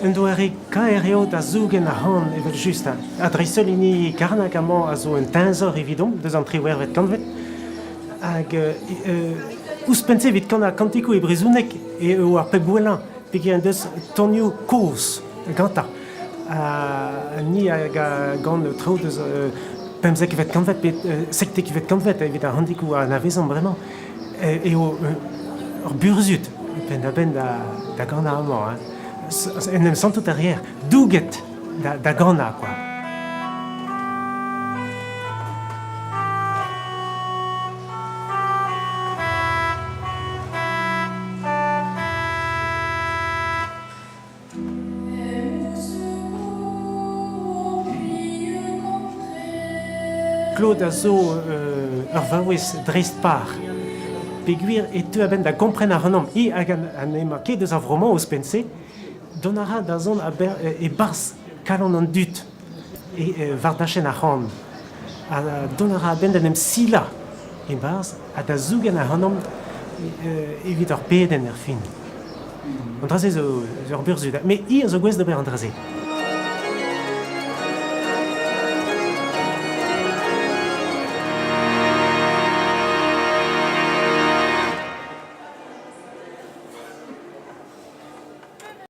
un doare kaereo da zougen a han evel just a dreisolini karnakamo a zo un tenzor evidom deus an triwer vet kanvet hag ouspense vit kan a kantikou e brezounek e ar pep gwellañ peki an deus tonioù koz ganta ni hag a gant tro deus pemzek vet kanvet bet sektek vet kanvet evit a handikou a navezan bremañ eo ur burzut ben da gant a amañ en em santout arrière douget da gana quoi. Claude a zo ur vaouez dreist par peguir e teu a ben da kompren ar renom i hag an ema ket eus ar vroman ouz pense donara da zon e bars kalon an dut e vardachen ar c'hant donara a ben da nem sila e bars a da zougen ar renom evit ur peden er fin. An draze zo ur burzud, me i a zo gwez d'ober an draze.